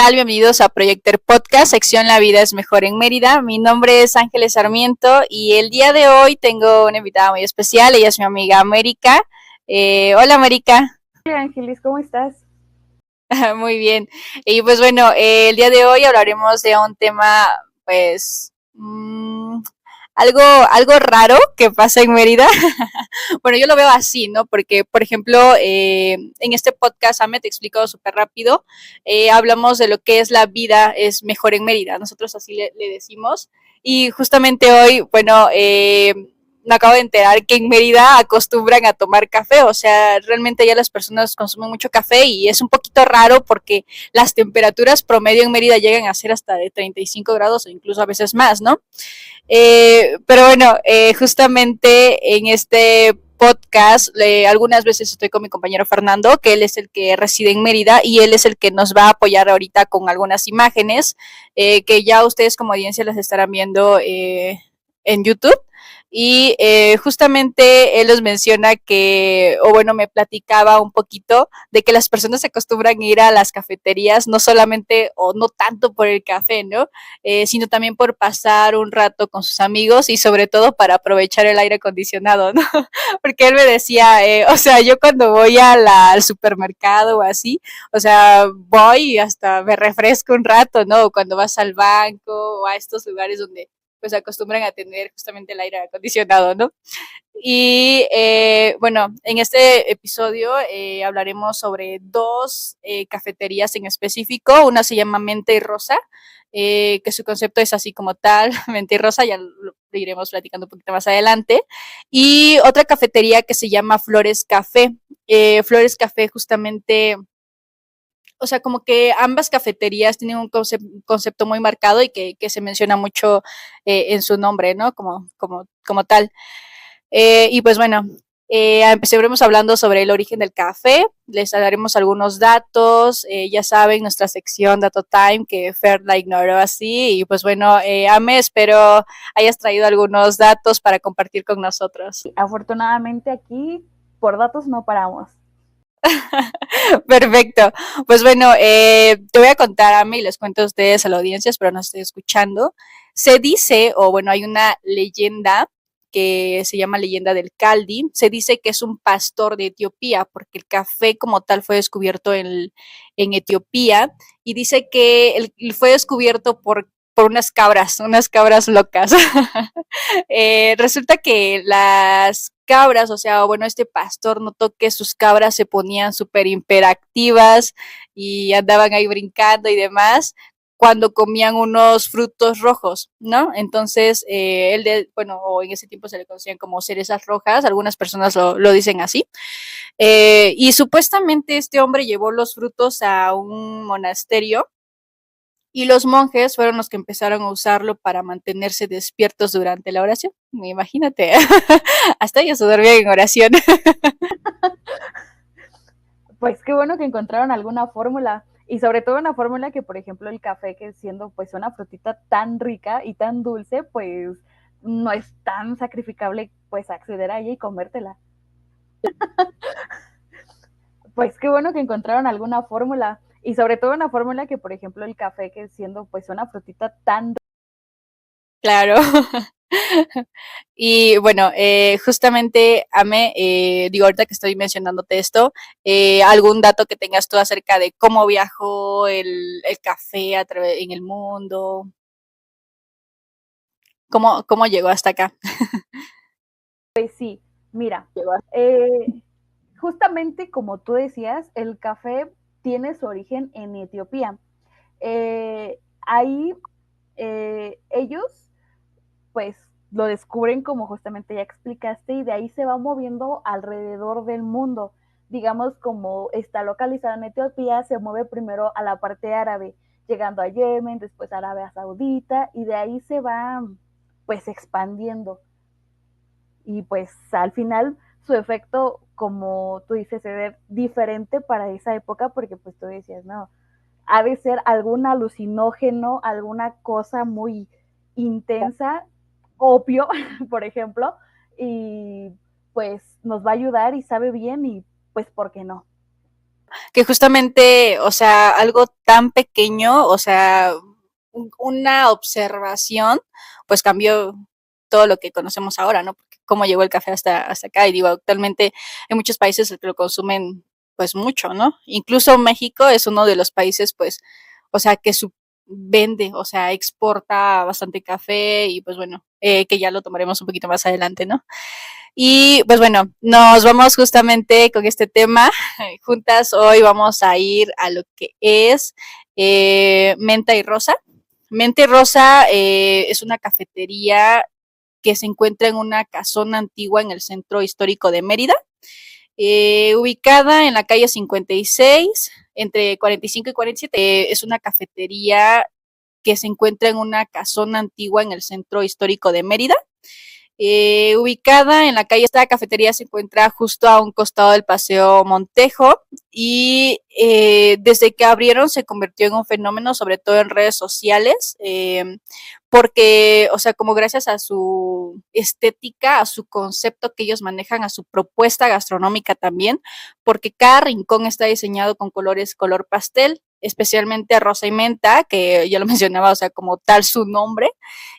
tal? Bienvenidos a Proyector Podcast, sección La vida es mejor en Mérida. Mi nombre es Ángeles Sarmiento y el día de hoy tengo una invitada muy especial. Ella es mi amiga América. Hola, América. Hola Ángeles, ¿cómo estás? Muy bien. Y pues bueno, el día de hoy hablaremos de un tema, pues, algo raro que pasa en Mérida. Bueno, yo lo veo así, ¿no? Porque, por ejemplo, en este podcast, Ame, te explico súper rápido, hablamos de lo que es la vida es mejor en Mérida, nosotros así le decimos. Y justamente hoy, bueno, me acabo de enterar que en Mérida acostumbran a tomar café, o sea, realmente ya las personas consumen mucho café y es un poquito raro porque las temperaturas promedio en Mérida llegan a ser hasta de 35 grados o incluso a veces más, ¿no? Pero bueno, justamente en este podcast, algunas veces estoy con mi compañero Fernando, que él es el que reside en Mérida y él es el que nos va a apoyar ahorita con algunas imágenes que ya ustedes como audiencia las estarán viendo en YouTube. Y justamente él nos menciona que, o bueno, me platicaba un poquito de que las personas se acostumbran a ir a las cafeterías, no solamente o no tanto por el café, ¿no? Sino también por pasar un rato con sus amigos y sobre todo para aprovechar el aire acondicionado, ¿no? Porque él me decía, o sea, yo cuando voy al supermercado o así, o sea, voy y hasta me refresco un rato, ¿no? Cuando vas al banco o a estos lugares donde pues acostumbran a tener justamente el aire acondicionado, ¿no? Y bueno, en este episodio hablaremos sobre dos cafeterías en específico. Una se llama Menta y Rosa, que su concepto es así como tal, Menta y Rosa, ya lo iremos platicando un poquito más adelante. Y otra cafetería que se llama Flores Café. Flores Café justamente, o sea, como que ambas cafeterías tienen un concepto muy marcado y que se menciona mucho en su nombre, ¿no? Como tal. Y pues bueno, empezaremos hablando sobre el origen del café, les daremos algunos datos, ya saben, nuestra sección Dato Time, que Fer la ignoró así, y pues bueno, Ame, espero hayas traído algunos datos para compartir con nosotros. Afortunadamente aquí por datos no paramos. Perfecto. Pues bueno, te voy a contar, Ame, y les cuento a ustedes, a la audiencia, espero no estoy escuchando. Se dice, o bueno, hay una leyenda que se llama leyenda del Caldi. Se dice que es un pastor de Etiopía, porque el café como tal fue descubierto en Etiopía, y dice que fue descubierto por unas cabras locas. Resulta que las cabras, o sea, bueno, este pastor notó que sus cabras se ponían súper hiperactivas y andaban ahí brincando y demás cuando comían unos frutos rojos, ¿no? Entonces, bueno, o en ese tiempo se le conocían como cerezas rojas, algunas personas lo dicen así, y supuestamente este hombre llevó los frutos a un monasterio y los monjes fueron los que empezaron a usarlo para mantenerse despiertos durante la oración. Imagínate, hasta ellos se dormían en oración. Pues qué bueno que encontraron alguna fórmula y sobre todo una fórmula que, por ejemplo, el café, que siendo pues una frutita tan rica y tan dulce, pues no es tan sacrificable pues acceder a ella y comértela. Pues qué bueno que encontraron alguna fórmula y sobre todo una fórmula que, por ejemplo, el café, que siendo pues una frutita tan... Claro. Y bueno, justamente, Ame, digo, ahorita que estoy mencionándote esto, algún dato que tengas tú acerca de cómo viajó el café en el mundo, cómo llegó hasta acá. Pues sí, mira, eh, justamente como tú decías, el café tiene su origen en Etiopía. Ahí ellos pues lo descubren como justamente ya explicaste y de ahí se va moviendo alrededor del mundo. Digamos, como está localizada en Etiopía, se mueve primero a la parte árabe, llegando a Yemen, después a Arabia Saudita y de ahí se va pues expandiendo y pues al final su efecto, como tú dices, se ve diferente para esa época porque pues tú decías, no, ha de ser algún alucinógeno, alguna cosa muy intensa, opio, por ejemplo, y pues nos va a ayudar y sabe bien y pues, ¿por qué no? que justamente, o sea, algo tan pequeño, o sea, una observación, pues cambió todo lo que conocemos ahora, ¿no? Porque cómo llegó el café hasta acá. Y digo, actualmente hay muchos países que lo consumen pues mucho, ¿no? Incluso México es uno de los países, pues, o sea, que vende, o sea, exporta bastante café y pues bueno, que ya lo tomaremos un poquito más adelante, ¿no? Y pues bueno, nos vamos justamente con este tema. Juntas hoy vamos a ir a lo que es Menta y Rosa. Menta y Rosa es una cafetería que se encuentra en una casona antigua en el centro histórico de Mérida, ubicada en la calle 56, entre 45 y 47. Es una cafetería que se encuentra en una casona antigua en el centro histórico de Mérida, ubicada en la calle. Esta cafetería se encuentra justo a un costado del Paseo Montejo y desde que abrieron se convirtió en un fenómeno, sobre todo en redes sociales, porque, o sea, como gracias a su estética, a su concepto que ellos manejan, a su propuesta gastronómica también, porque cada rincón está diseñado con colores color pastel, especialmente rosa y menta, que ya lo mencionaba, o sea, como tal su nombre,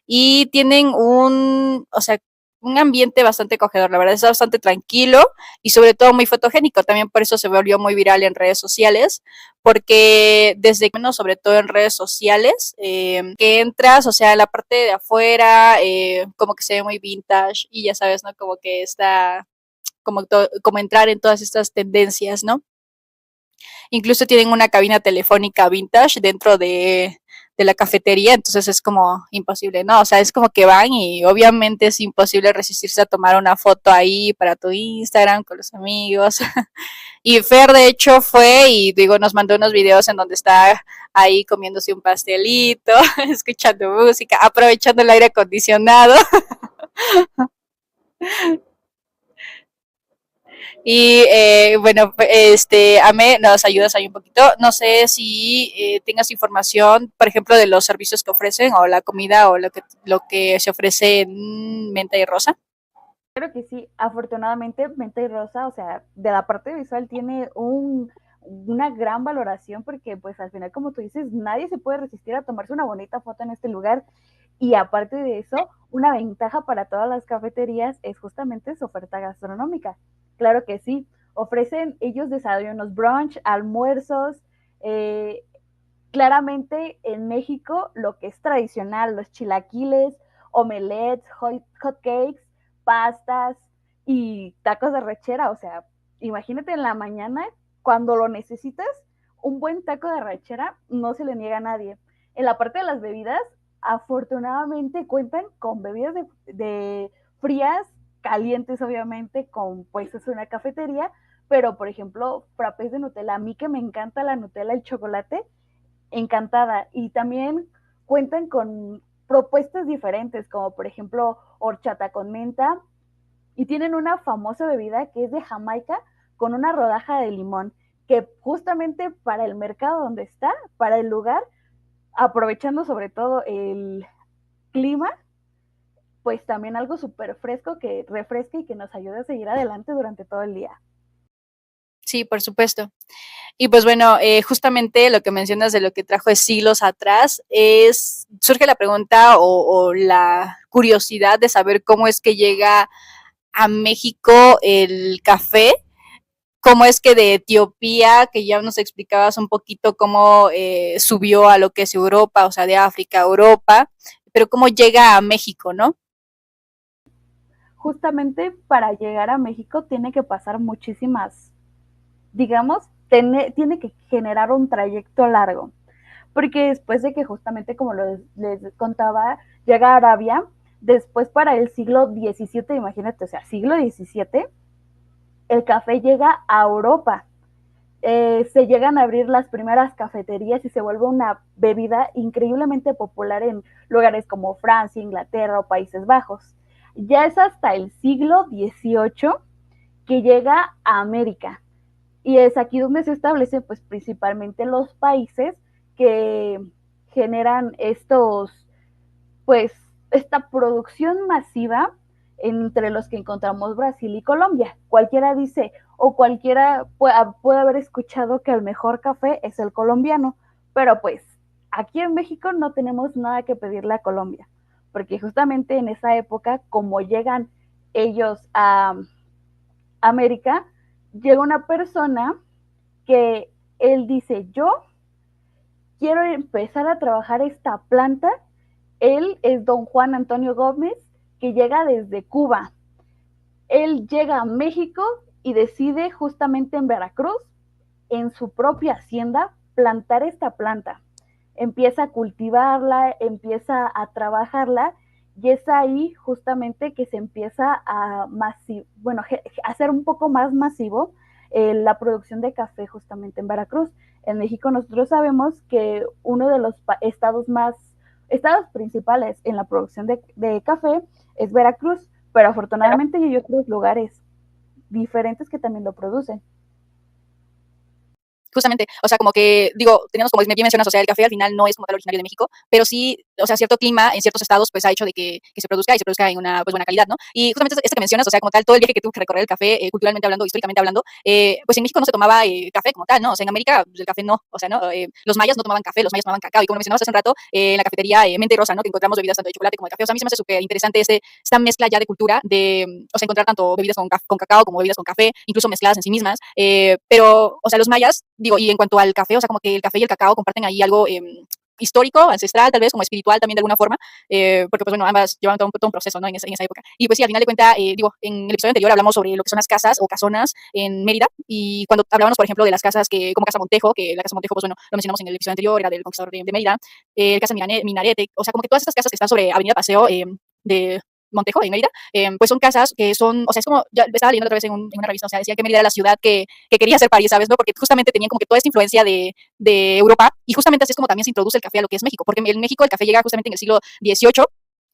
y tienen o sea, un ambiente bastante acogedor, la verdad es bastante tranquilo y sobre todo muy fotogénico, también por eso se volvió muy viral en redes sociales, porque desde menos, sobre todo en redes sociales, que entras, o sea, la parte de afuera, como que se ve muy vintage y ya sabes, ¿no? Como que está, como entrar en todas estas tendencias, ¿no? Incluso tienen una cabina telefónica vintage dentro de la cafetería, entonces es como imposible, ¿no? O sea, es como que van y obviamente es imposible resistirse a tomar una foto ahí para tu Instagram con los amigos. Y Fer, de hecho, fue y digo, nos mandó unos videos en donde está ahí comiéndose un pastelito, escuchando música, aprovechando el aire acondicionado. Y bueno, Ame, nos ayudas ahí un poquito. No sé si tengas información, por ejemplo, de los servicios que ofrecen o la comida o lo que se ofrece en Menta y Rosa. Creo que sí, afortunadamente Menta y Rosa, o sea, de la parte visual tiene una gran valoración porque pues al final, como tú dices, nadie se puede resistir a tomarse una bonita foto en este lugar y aparte de eso, una ventaja para todas las cafeterías es justamente su oferta gastronómica. Claro que sí, ofrecen ellos desayunos brunch, almuerzos, eh, claramente en México lo que es tradicional, los chilaquiles, omelets, hot cakes, pastas y tacos de rechera. O sea, imagínate en la mañana, cuando lo necesitas, un buen taco de rechera no se le niega a nadie. En la parte de las bebidas, afortunadamente cuentan con bebidas de frías, calientes obviamente, con pues es una cafetería, pero por ejemplo, frappés de Nutella, a mí que me encanta la Nutella, el chocolate, encantada. Y también cuentan con propuestas diferentes, como por ejemplo horchata con menta, y tienen una famosa bebida que es de Jamaica con una rodaja de limón, que justamente para el mercado donde está, para el lugar, aprovechando sobre todo el clima, pues también algo súper fresco que refresca y que nos ayuda a seguir adelante durante todo el día. Sí, por supuesto. Y pues bueno, justamente lo que mencionas de lo que trajo de siglos atrás, surge la pregunta o la curiosidad de saber cómo es que llega a México el café, cómo es que de Etiopía, que ya nos explicabas un poquito cómo subió a lo que es Europa, o sea, de África a Europa, pero cómo llega a México, ¿no? Justamente para llegar a México tiene que pasar muchísimas, digamos, tiene que generar un trayecto largo, porque después de que justamente como les contaba, llega a Arabia, después para el siglo XVII, imagínate, o sea, siglo XVII, el café llega a Europa. Se llegan a abrir las primeras cafeterías y se vuelve una bebida increíblemente popular en lugares como Francia, Inglaterra o Países Bajos. Ya es hasta el siglo XVIII que llega a América. Y es aquí donde se establecen pues principalmente los países que generan estos, pues, esta producción masiva entre los que encontramos Brasil y Colombia. Cualquiera dice, o cualquiera puede haber escuchado que el mejor café es el colombiano, pero pues aquí en México no tenemos nada que pedirle a Colombia, porque justamente en esa época, como llegan ellos a América, llega una persona que él dice, yo quiero empezar a trabajar esta planta. Él es don Juan Antonio Gómez, que llega desde Cuba. Él llega a México y decide justamente en Veracruz, en su propia hacienda, plantar esta planta. Empieza a cultivarla, empieza a trabajarla, y es ahí justamente que se empieza a hacer un poco más masivo la producción de café justamente en Veracruz. En México nosotros sabemos que uno de los estados principales en la producción de café es Veracruz, pero afortunadamente hay otros lugares diferentes que también lo producen. Justamente, o sea, como que, digo, teníamos como bien mencionas, o sea, el café al final no es como tal originario de México, pero sí, o sea, cierto clima en ciertos estados, pues ha hecho de que se produzca y se produzca en una, pues, buena calidad, ¿no? Y justamente esto que mencionas, o sea, como tal, todo el viaje que tuvo que recorrer el café, culturalmente hablando, históricamente hablando, pues en México no se tomaba café como tal, ¿no? O sea, en América, pues, el café no, o sea, ¿no? Los mayas no tomaban café, los mayas tomaban cacao, y como mencionabas hace un rato, en la cafetería Mente Rosa, ¿no? Que encontramos bebidas tanto de chocolate como de café, o sea, a mí se me hace súper interesante esta mezcla ya de cultura, o sea, encontrar tanto bebidas con cacao como bebidas con café, incluso mezcladas en sí mismas, pero, o sea, los mayas, digo, y en cuanto al café, o sea, como que el café y el cacao comparten ahí algo histórico, ancestral, tal vez, como espiritual también de alguna forma, porque pues bueno, ambas llevan todo un proceso, ¿no? En esa época. Y pues sí, al final de cuentas, digo, en el episodio anterior hablamos sobre lo que son las casas o casonas en Mérida, y cuando hablábamos, por ejemplo, de las casas como Casa Montejo, que la Casa Montejo, pues bueno, lo mencionamos en el episodio anterior, era del conquistador de Mérida, Casa Minarete, o sea, como que todas estas casas que están sobre Avenida Paseo de Montejo, en Mérida, pues son casas que son, o sea, es como, ya estaba leyendo otra vez en una revista, o sea, decía que Mérida era la ciudad que quería ser París, ¿sabes? ¿No? Porque justamente tenían como que toda esta influencia de Europa, y justamente así es como también se introduce el café a lo que es México, porque en México el café llega justamente en el siglo XVIII,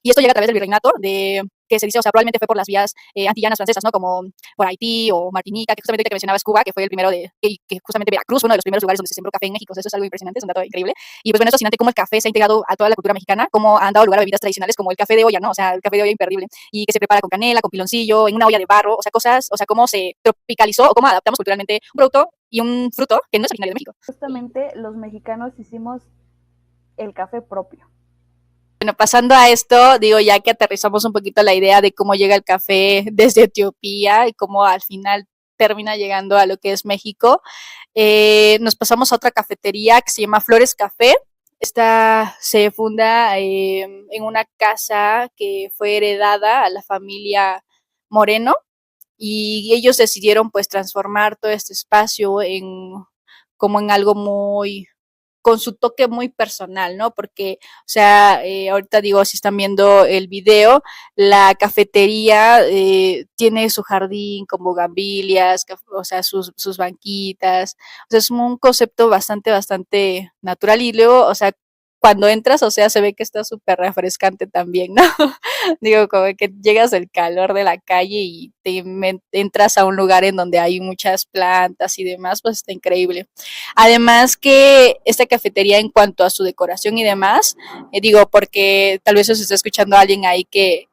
y esto llega a través del virreinato, que se dice, o sea, probablemente fue por las vías antillanas francesas, ¿no? Como por Haití o Martinica, que justamente que mencionabas Cuba, que fue el primero que justamente Veracruz fue uno de los primeros lugares donde se sembró café en México, o sea, eso es algo impresionante, es un dato increíble. Y pues bueno, es fascinante cómo el café se ha integrado a toda la cultura mexicana, cómo han dado lugar a bebidas tradicionales como el café de olla, ¿no? O sea, el café de olla imperdible, y que se prepara con canela, con piloncillo, en una olla de barro, o sea, cosas, o sea, cómo se tropicalizó o cómo adaptamos culturalmente un producto y un fruto que no es originario de México. Justamente los mexicanos hicimos el café propio. Bueno, pasando a esto, digo, ya que aterrizamos un poquito la idea de cómo llega el café desde Etiopía y cómo al final termina llegando a lo que es México, nos pasamos a otra cafetería que se llama Flores Café. Esta se funda en una casa que fue heredada a la familia Moreno, y ellos decidieron pues transformar todo este espacio como en algo muy con su toque muy personal, ¿no? Porque, o sea, ahorita digo, si están viendo el video, la cafetería tiene su jardín con bugambilias, o sea, sus banquitas, o sea, es un concepto bastante natural, y luego, o sea, cuando entras, o sea, se ve que está súper refrescante también, ¿no? Digo, como que llegas del calor de la calle y entras a un lugar en donde hay muchas plantas y demás, pues está increíble. Además que esta cafetería, en cuanto a su decoración y demás, digo, porque tal vez os está escuchando alguien ahí que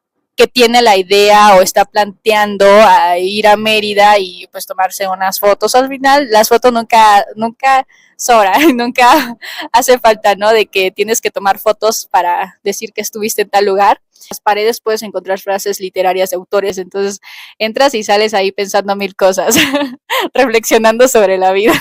tiene la idea o está planteando a ir a Mérida y pues tomarse unas fotos. Al final las fotos nunca sobran, nunca hace falta, ¿no? De que tienes que tomar fotos para decir que estuviste en tal lugar. En las paredes puedes encontrar frases literarias de autores, entonces entras y sales ahí pensando mil cosas, reflexionando sobre la vida,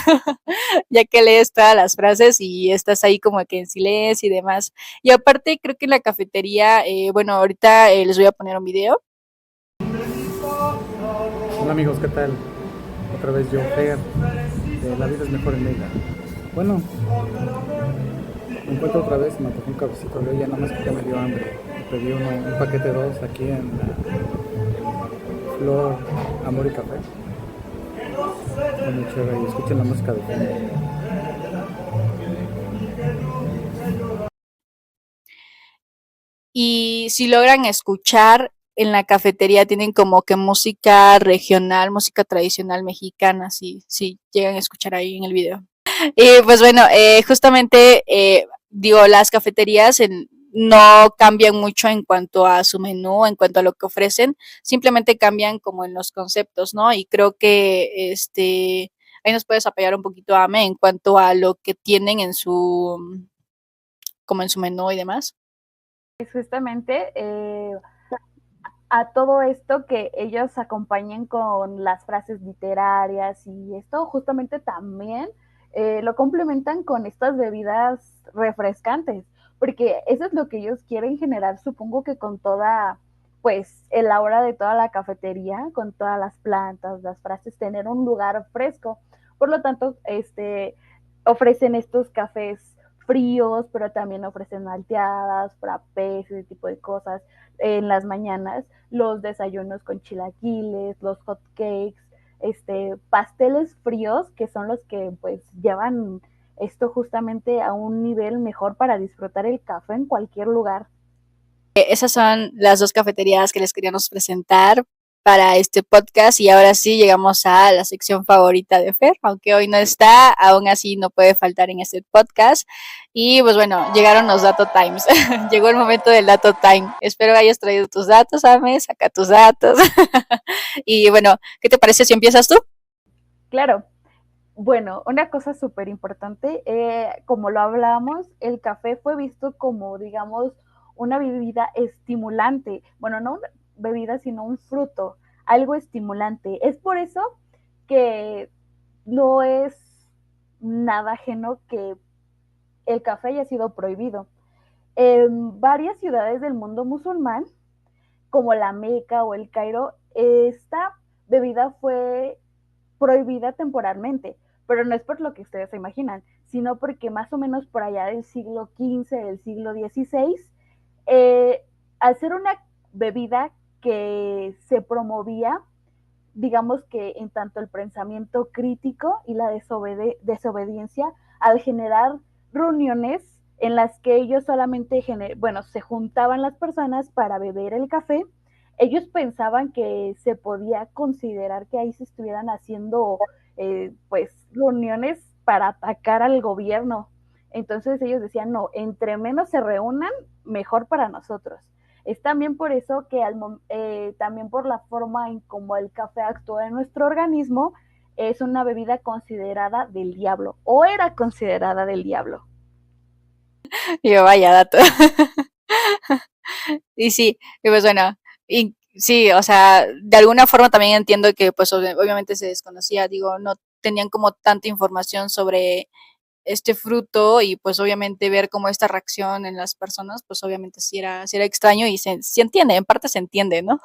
ya que lees todas las frases y estás ahí como que en silencio y demás. Y aparte creo que en la cafetería, bueno, ahorita les voy a poner un video. Hola amigos, ¿qué tal? Otra vez yo, Fer, de La Vida es Mejor en Mérida. Bueno, me encuentro otra vez, me antojó un cafecito de olla, nada más que ya me dio hambre. Pedí un paquete de dos aquí en Flor, Amor y Café. Está muy chévere y escuchen la música de fondo. Y si logran escuchar, en la cafetería tienen como que música regional, música tradicional mexicana, si llegan a escuchar ahí en el video. Y pues bueno, justamente, digo, las cafeterías no cambian mucho en cuanto a su menú, en cuanto a lo que ofrecen, simplemente cambian como en los conceptos, ¿no? Y creo que ahí nos puedes apoyar un poquito, Ame, en cuanto a lo que tienen en su, como en su menú y demás. Es justamente a todo esto que ellos acompañen con las frases literarias y esto justamente también lo complementan con estas bebidas refrescantes, porque eso es lo que ellos quieren generar, supongo que con toda, pues, el aura de toda la cafetería, con todas las plantas, las frases, tener un lugar fresco. Por lo tanto, ofrecen estos cafés fríos, pero también ofrecen malteadas, frappés, ese tipo de cosas en las mañanas, los desayunos con chilaquiles, los hot cakes, pasteles fríos que son los que pues llevan esto justamente a un nivel mejor para disfrutar el café en cualquier lugar. Esas son las dos cafeterías que les queríamos presentar para este podcast y ahora sí llegamos a la sección favorita de Fer, aunque hoy no está, aún así no puede faltar en este podcast. Y pues bueno, llegaron los Dato Times. Llegó el momento del Dato Time. Espero que hayas traído tus datos, Ame, saca tus datos. Y bueno, ¿qué te parece si empiezas tú? Claro. Bueno, una cosa súper importante, como lo hablábamos, el café fue visto como, digamos, una bebida estimulante. Bueno, no una bebida, sino un fruto, algo estimulante. Es por eso que no es nada ajeno que el café haya sido prohibido. En varias ciudades del mundo musulmán, como la Meca o el Cairo, esta bebida fue prohibida temporalmente, pero no es por lo que ustedes se imaginan, sino porque más o menos por allá del siglo XV, del siglo XVI, al ser una bebida que se promovía, digamos que en tanto el pensamiento crítico y la desobediencia, al generar reuniones en las que ellos solamente, bueno, se juntaban las personas para beber el café, ellos pensaban que se podía considerar que ahí se estuvieran haciendo pues reuniones para atacar al gobierno. Entonces ellos decían, no, entre menos se reúnan, mejor para nosotros. Es también por eso que también por la forma en cómo el café actúa en nuestro organismo, es una bebida considerada del diablo, o era considerada del diablo. Y yo, vaya dato. Y sí, y pues bueno, y sí, o sea, de alguna forma también entiendo que pues obviamente se desconocía, digo, no tenían como tanta información sobre este fruto y pues obviamente ver como esta reacción en las personas, pues obviamente sí era extraño y se entiende, en parte se entiende, ¿no?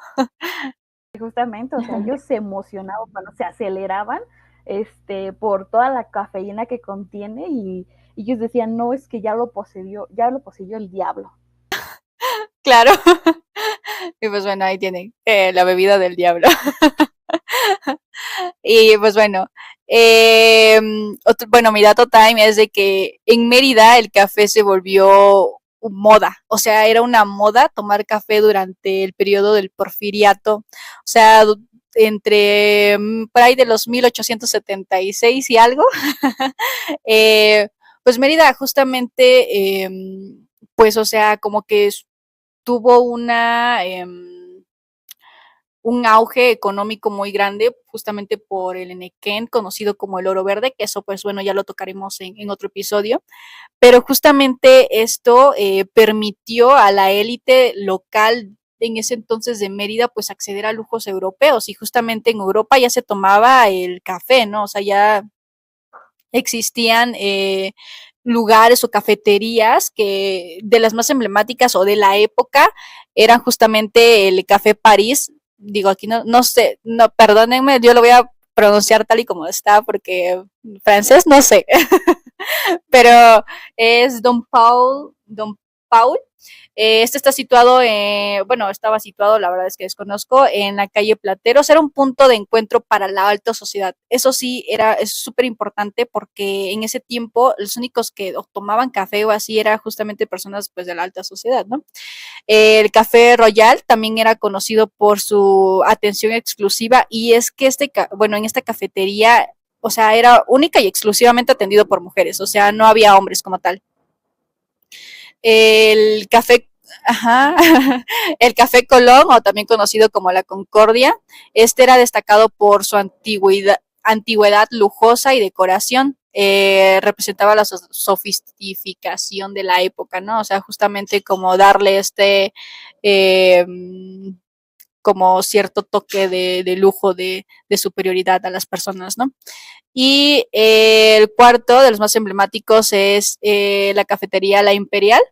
Justamente, o sea, ellos se emocionaban, bueno, se aceleraban por toda la cafeína que contiene y ellos decían, no, es que ya lo poseyó el diablo. Claro. Y pues bueno, ahí tienen la bebida del diablo. Y pues bueno, bueno, mi dato time es de que en Mérida el café se volvió moda, o sea, era una moda tomar café durante el periodo del Porfiriato, o sea, entre por ahí de los 1876 y algo, pues Mérida justamente, pues o sea, como que tuvo un auge económico muy grande justamente por el Enequén, conocido como el oro verde, que eso pues bueno ya lo tocaremos en otro episodio, pero justamente esto permitió a la élite local en ese entonces de Mérida pues acceder a lujos europeos y justamente en Europa ya se tomaba el café, ¿no? O sea, ya existían lugares o cafeterías que de las más emblemáticas o de la época eran justamente el Café París. Digo, aquí no sé, no, perdónenme, yo lo voy a pronunciar tal y como está porque francés no sé, pero es Don Paul. Este está situado, bueno, estaba situado, la verdad es que desconozco, en la calle Plateros. Era un punto de encuentro para la alta sociedad. Eso sí, es súper importante porque en ese tiempo los únicos que tomaban café o así era justamente personas pues de la alta sociedad, ¿no? El Café Royal también era conocido por su atención exclusiva y es que bueno, en esta cafetería, o sea, era única y exclusivamente atendido por mujeres, o sea, no había hombres como tal. El café, ajá, el café Colón, o también conocido como la Concordia, este era destacado por su antigüedad lujosa y decoración. Representaba la sofisticación de la época, ¿no? O sea, justamente como darle eh, como cierto toque de lujo, de superioridad a las personas, ¿no? Y el cuarto de los más emblemáticos es la cafetería La Imperial,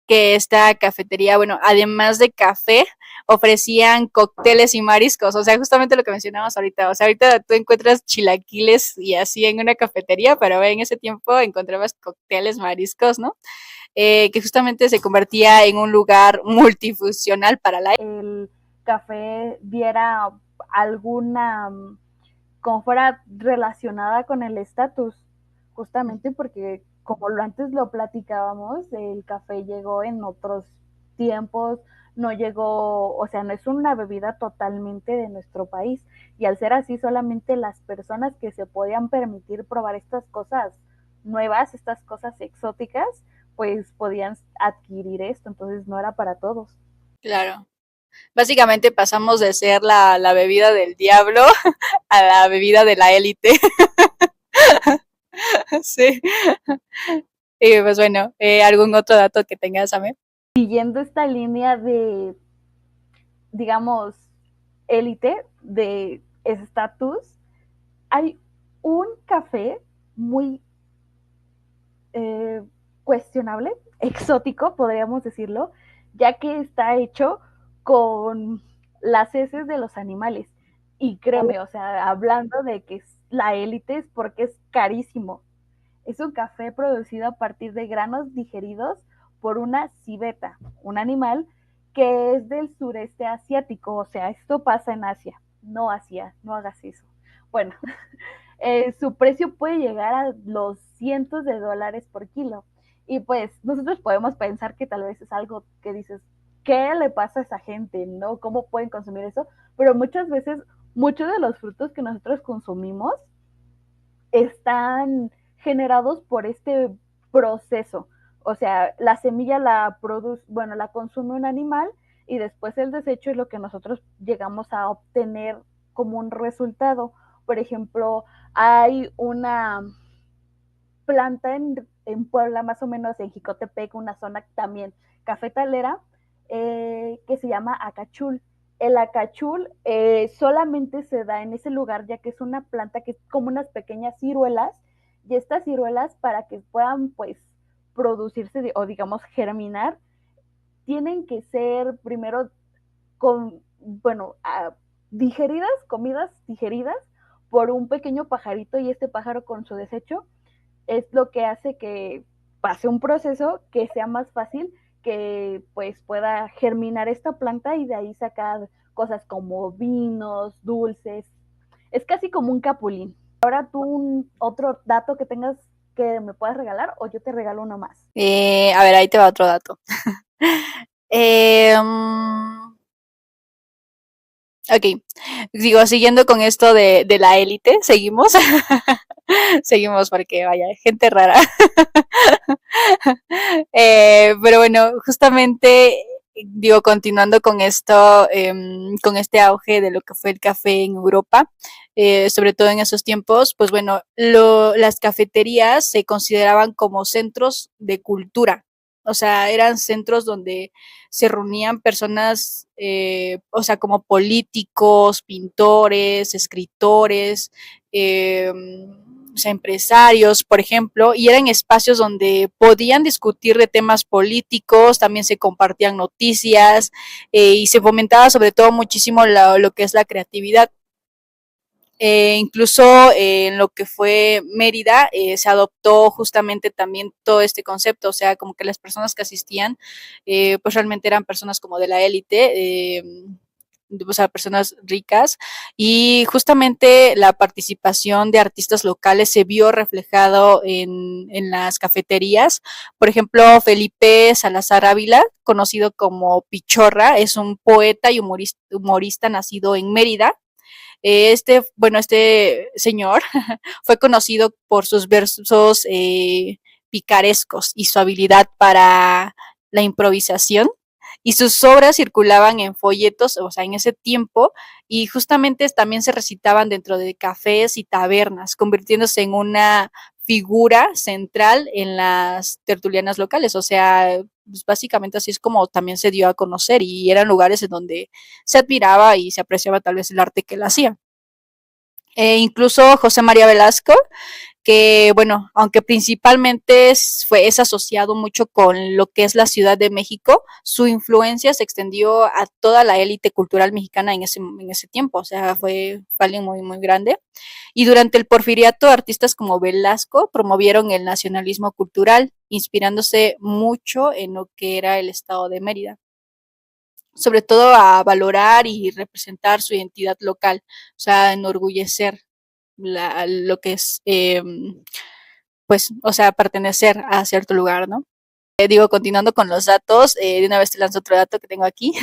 que esta cafetería, bueno, además de café, ofrecían cócteles y mariscos, o sea, justamente lo que mencionamos ahorita, o sea, ahorita tú encuentras chilaquiles y así en una cafetería, pero en ese tiempo encontrabas cócteles, mariscos, ¿no? Que justamente se convertía en un lugar multifuncional para la... El café diera alguna, como fuera relacionada con el estatus, justamente porque como lo antes lo platicábamos, el café llegó en otros tiempos, no llegó, o sea, no es una bebida totalmente de nuestro país. Y al ser así, solamente las personas que se podían permitir probar estas cosas nuevas, estas cosas exóticas, pues podían adquirir esto, entonces no era para todos. Claro. Básicamente pasamos de ser la bebida del diablo a la bebida de la élite. Sí. Y pues bueno, ¿algún otro dato que tengas, Ame? Siguiendo esta línea de, digamos, élite, de estatus, hay un café muy cuestionable, exótico, podríamos decirlo, ya que está hecho con las heces de los animales. Y créeme, o sea, hablando de que es la élite es porque es carísimo. Es un café producido a partir de granos digeridos por una civeta, un animal que es del sureste asiático. O sea, esto pasa en Asia, no Asia, no hagas eso. Bueno, su precio puede llegar a los cientos de dólares por kilo. Y pues nosotros podemos pensar que tal vez es algo que dices, ¿qué le pasa a esa gente? ¿No? ¿Cómo pueden consumir eso? Pero muchas veces, muchos de los frutos que nosotros consumimos están generados por este proceso. O sea, la semilla la produce, bueno, la consume un animal y después el desecho es lo que nosotros llegamos a obtener como un resultado. Por ejemplo, hay una planta en Puebla, más o menos en Jicotepec, una zona también cafetalera, que se llama acachul. El acachul solamente se da en ese lugar, ya que es una planta que es como unas pequeñas ciruelas, y estas ciruelas, para que puedan, pues, producirse o, digamos, germinar, tienen que ser primero con, bueno, digeridas, comidas digeridas por un pequeño pajarito, y este pájaro con su desecho es lo que hace que pase un proceso que sea más fácil, que pues pueda germinar esta planta y de ahí sacar cosas como vinos, dulces. Es casi como un capulín. Ahora tú otro dato que tengas que me puedas regalar, o yo te regalo uno más. A ver, ahí te va otro dato. Ok, digo, siguiendo con esto de la élite, seguimos. Seguimos porque vaya, gente rara. Pero bueno, justamente, digo, continuando con esto, con este auge de lo que fue el café en Europa, sobre todo en esos tiempos, pues bueno, las cafeterías se consideraban como centros de cultura. O sea, eran centros donde se reunían personas, o sea, como políticos, pintores, escritores, eh, o sea, empresarios, por ejemplo, y eran espacios donde podían discutir de temas políticos, también se compartían noticias y se fomentaba sobre todo muchísimo lo que es la creatividad. Incluso en lo que fue Mérida se adoptó justamente también todo este concepto, o sea, como que las personas que asistían, pues realmente eran personas como de la élite, o sea, personas ricas, y justamente la participación de artistas locales se vio reflejado en las cafeterías. Por ejemplo, Felipe Salazar Ávila, conocido como Pichorra, es un poeta y humorista nacido en Mérida. Bueno, este señor fue conocido por sus versos picarescos y su habilidad para la improvisación, y sus obras circulaban en folletos, o sea, en ese tiempo, y justamente también se recitaban dentro de cafés y tabernas, convirtiéndose en una figura central en las tertulianas locales, o sea, pues básicamente así es como también se dio a conocer y eran lugares en donde se admiraba y se apreciaba tal vez el arte que él hacía. Incluso José María Velasco, que bueno, aunque principalmente es asociado mucho con lo que es la Ciudad de México, su influencia se extendió a toda la élite cultural mexicana en ese tiempo, o sea, fue alguien muy, muy grande. Y durante el porfiriato, artistas como Velasco promovieron el nacionalismo cultural, inspirándose mucho en lo que era el estado de Mérida, sobre todo a valorar y representar su identidad local, o sea, enorgullecer lo que es, pues, o sea, pertenecer a cierto lugar, ¿no? Digo, continuando con los datos, de una vez te lanzo otro dato que tengo aquí,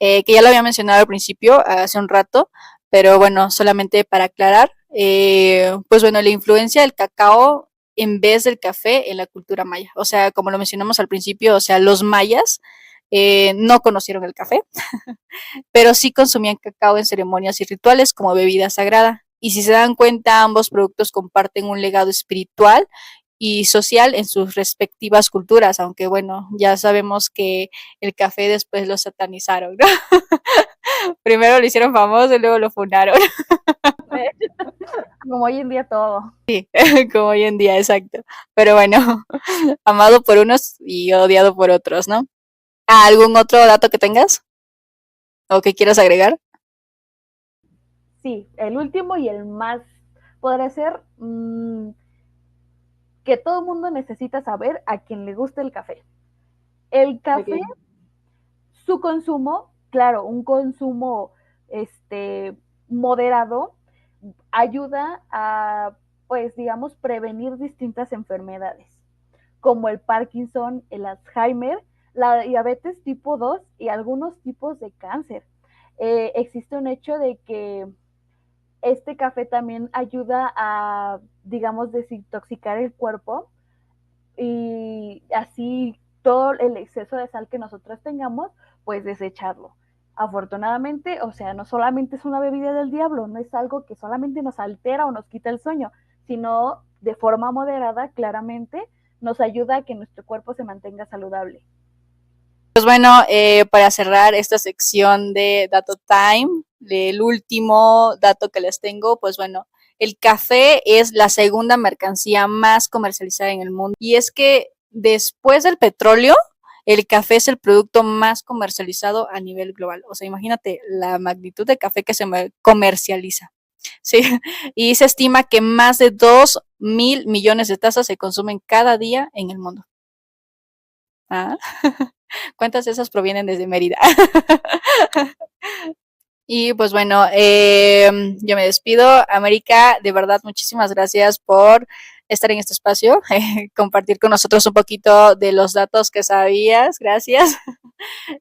que ya lo había mencionado al principio, hace un rato, pero bueno, solamente para aclarar, pues bueno, la influencia del cacao en vez del café en la cultura maya. O sea, como lo mencionamos al principio, o sea, los mayas no conocieron el café, pero sí consumían cacao en ceremonias y rituales como bebida sagrada. Y si se dan cuenta, ambos productos comparten un legado espiritual y social en sus respectivas culturas, aunque bueno, ya sabemos que el café después lo satanizaron, ¿no? Primero lo hicieron famoso y luego lo fundaron. Como hoy en día todo. Como hoy en día, exacto. Pero bueno, amado por unos y odiado por otros, ¿no? ¿Algún otro dato que tengas o que quieras agregar? Sí, el último y el más podría ser que todo el mundo necesita saber a quien le gusta el café. El café, Okay. su consumo, claro, un consumo moderado, ayuda a, pues, digamos, prevenir distintas enfermedades, como el Parkinson, el Alzheimer, la diabetes tipo 2 y algunos tipos de cáncer. Existe un hecho de que este café también ayuda a, digamos, desintoxicar el cuerpo y así todo el exceso de sal que nosotros tengamos, pues desecharlo. Afortunadamente, o sea, no solamente es una bebida del diablo, no es algo que solamente nos altera o nos quita el sueño, sino de forma moderada, claramente, nos ayuda a que nuestro cuerpo se mantenga saludable. Pues bueno, para cerrar esta sección de Dato Time, el último dato que les tengo, pues bueno, el café es la segunda mercancía más comercializada en el mundo. Y es que después del petróleo, el café es el producto más comercializado a nivel global. O sea, imagínate la magnitud de café que se comercializa. Sí, y se estima que más de 2.000 millones de tazas se consumen cada día en el mundo. ¿Ah? ¿Cuántas de esas provienen desde Mérida? Y pues bueno, yo me despido. América, de verdad, muchísimas gracias por estar en este espacio, compartir con nosotros un poquito de los datos que sabías. Gracias.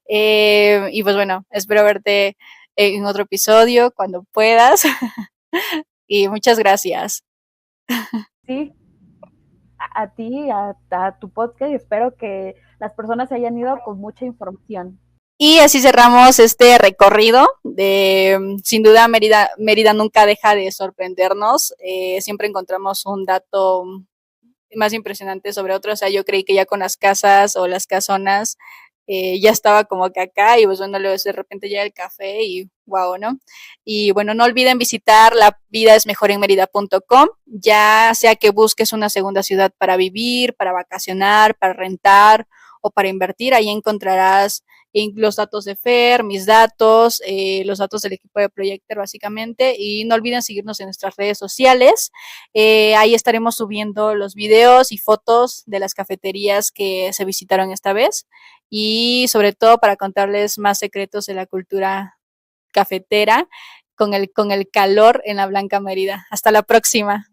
Y pues bueno, espero verte en otro episodio cuando puedas. Y muchas gracias. Sí, a ti, a tu podcast, y espero que las personas se hayan ido con mucha información. Y así cerramos este recorrido de, sin duda, Mérida nunca deja de sorprendernos. Siempre encontramos un dato más impresionante sobre otro. O sea, yo creí que ya con las casas o las casonas ya estaba como que acá y pues bueno, luego de repente llega el café y wow, ¿no? Y bueno, no olviden visitar lavidaesmejorenmerida.com, ya sea que busques una segunda ciudad para vivir, para vacacionar, para rentar o para invertir, ahí encontrarás los datos de Fer, mis datos, los datos del equipo de Projector básicamente, y no olviden seguirnos en nuestras redes sociales, ahí estaremos subiendo los videos y fotos de las cafeterías que se visitaron esta vez y sobre todo para contarles más secretos de la cultura cafetera con el calor en la Blanca Mérida. Hasta la próxima.